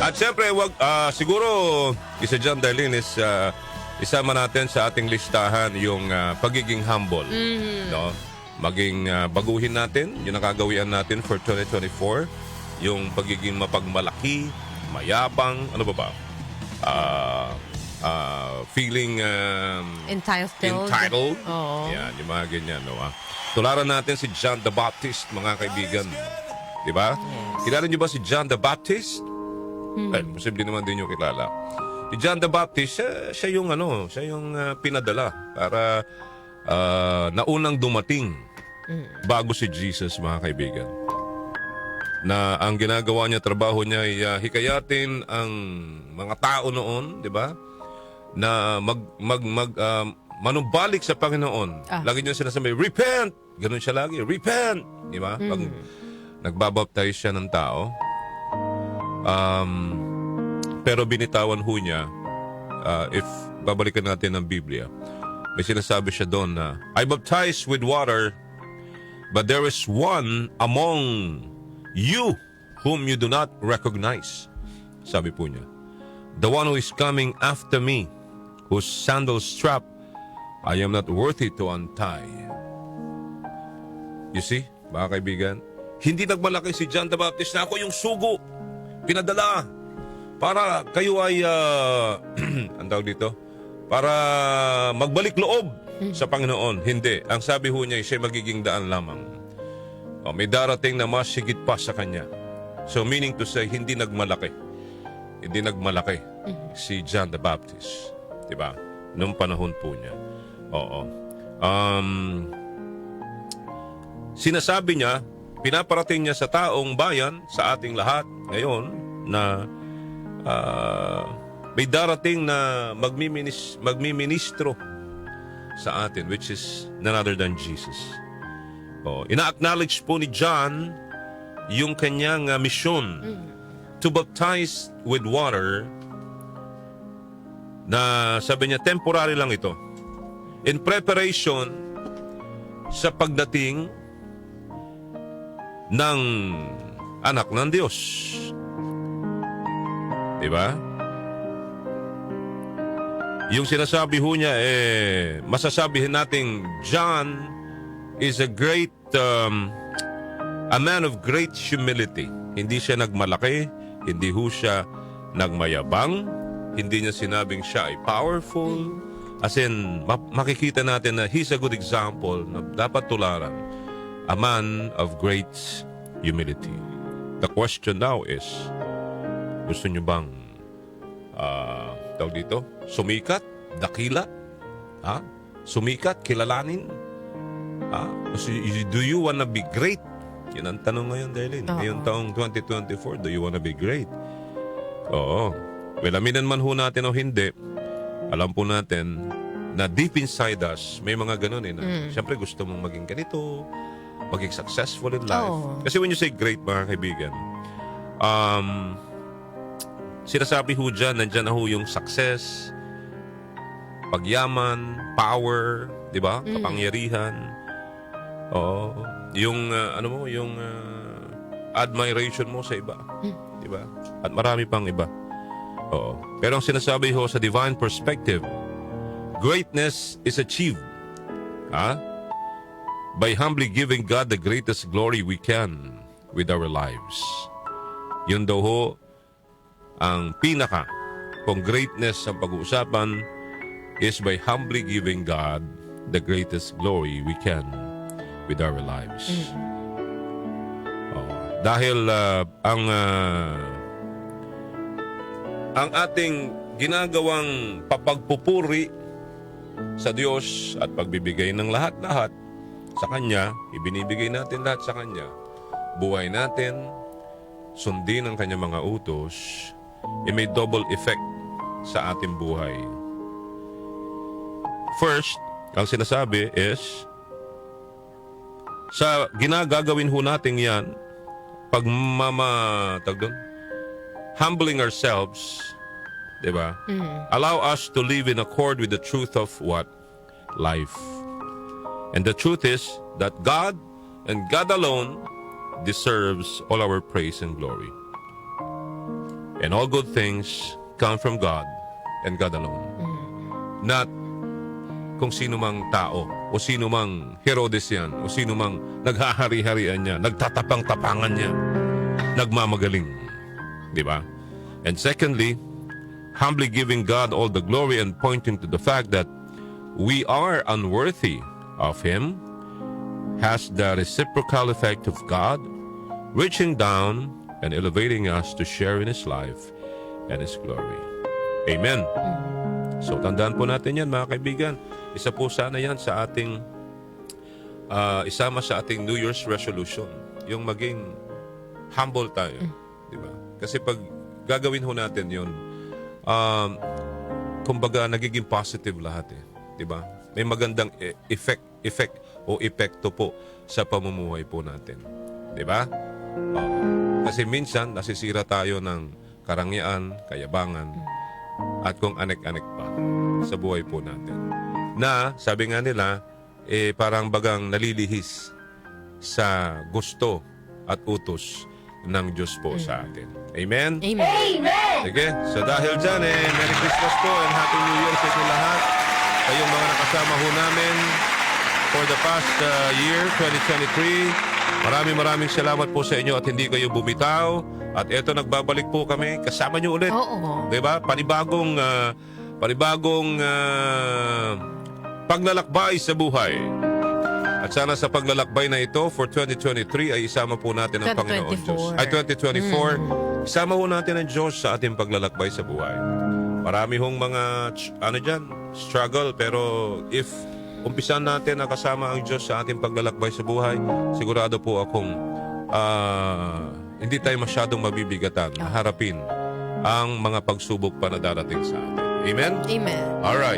At syempre, siguro, isa dyan, Darlene, is isama natin sa ating listahan yung pagiging humble. No? Maging baguhin natin, yung nakagawian natin for 2024, yung pagiging mapagmalaki, mayabang, ano ba? Feeling entitled. Oo. Yan, yung mga ganyan. No? Tularan natin si John the Baptist, mga kaibigan. Di ba? Yes. Kilala niyo ba si John the Baptist? Posible naman din yung kilala. Si John the Baptist, siya yung pinadala para naunang dumating bago si Jesus, mga kaibigan. Na ang ginagawa niya, trabaho niya ay hikayatin ang mga tao noon, di ba? Na manumbalik sa Panginoon. Lagi niya sinasabi, repent! Ganun siya lagi, repent! Di ba? Pag nagbabaptize siya ng tao. Pero binitawan ho niya, if babalikan natin ang Biblia, may sinasabi siya doon na, I baptize with water, but there is one among you whom you do not recognize. Sabi po niya, the one who is coming after me, whose sandal strap I am not worthy to untie. You see, mga kaibigan, hindi nagmalaki si John the Baptist na ako yung sugo, pinadala, para kayo ay, ang tawag dito, para magbalik loob sa Panginoon. Hindi. Ang sabi ho niya, siya magiging daan lamang. May darating na mas higit pa sa kanya. So meaning to say, hindi nagmalaki. Hindi nagmalaki si John the Baptist. Diba? Noong panahon po niya. Oo. Sinasabi niya, pinaparating niya sa taong bayan, sa ating lahat ngayon, na may darating na magmiministro sa atin, which is none other than Jesus. Ina-acknowledge po ni John yung kanyang mission to baptize with water, na sabi niya, temporary lang ito. In preparation sa pagdating ng anak ng Diyos. Diba? Yung sinasabi ho niya, masasabihin nating John is a great, a man of great humility. Hindi siya nagmalaki, hindi ho siya nagmayabang, hindi niya sinabing siya ay powerful. As in, makikita natin na he's a good example na dapat tularan. A man of great humility. The question now is, gusto nyo bang tawag dito? Sumikat? Dakila? Sumikat? Kilalanin? Do you wanna be great? Yan ang tanong ngayon, Darlene. Ngayong taong 2024, do you wanna be great? Oo. Well, aminin man ho natin o hindi, alam po natin na deep inside us, may mga ganun na siyempre gusto mong maging ganito, maging successful in life. Kasi when you say great, mga kaibigan, sinasabi ho dyan, nandyan na ho yung success, pagyaman, power, di ba? Kapangyarihan. Yung, yung admiration mo sa iba. Di ba? At marami pang iba. Pero ang sinasabi ho sa divine perspective, greatness is achieved by humbly giving God the greatest glory we can with our lives. Yun daw ho, ang pinaka, kung greatness ang pag-uusapan, is by humbly giving God the greatest glory we can with our lives. Dahil ang ating ginagawang papagpupuri sa Diyos at pagbibigay ng lahat-lahat sa Kanya, ibinibigay natin lahat sa Kanya, buhay natin, sundin ang Kanyang mga utos, may double effect sa ating buhay. First, ang sinasabi is, sa ginagagawin ho natin yan, humbling ourselves, diba? Allow us to live in accord with the truth of what? Life. And the truth is that God and God alone deserves all our praise and glory. And all good things come from God and God alone. Not kung sino mang tao o sino mang Herodes yan o sino mang naghahari-harian niya, nagtatapang-tapangan niya, nagmamagaling. Di ba? And secondly, humbly giving God all the glory and pointing to the fact that we are unworthy of Him has the reciprocal effect of God reaching down and elevating us to share in His life and His glory. Amen. So tandaan po natin yan, mga kaibigan. Isa po sana yan sa ating isama sa ating New Year's resolution. Yung maging humble tayo. Di ba? Kasi pag gagawin ho natin yun, kumbaga nagiging positive lahat eh. Di ba? May magandang effect o epekto po sa pamumuhay po natin. Di ba? Kasi minsan nasisira tayo ng karangyaan, kayabangan, at kung anek-anek pa sa buhay po natin. Na, sabi nga nila, parang bagang nalilihis sa gusto at utos ng Diyos po sa atin. Amen? Amen. Sige, so dahil dyan Merry Christmas po and Happy New Year sa inyo lahat. Kayong mga nakasama ho namin for the past year, 2023. Maraming salamat po sa inyo at hindi kayo bumitaw. At eto, nagbabalik po kami. Kasama nyo ulit. Oo. Diba? Panibagong paglalakbay sa buhay. At sana sa paglalakbay na ito for 2023 ay isama po natin ang Panginoon Diyos. Ay, 2024. Isama po natin ang Diyos sa ating paglalakbay sa buhay. Marami hong mga, struggle. Pero if umpisan natin na kasama ang Diyos sa ating paglalakbay sa buhay, sigurado po akong hindi tayo masyadong mabibigatan na harapin ang mga pagsubok pa na darating sa atin. Amen? Amen. Alright.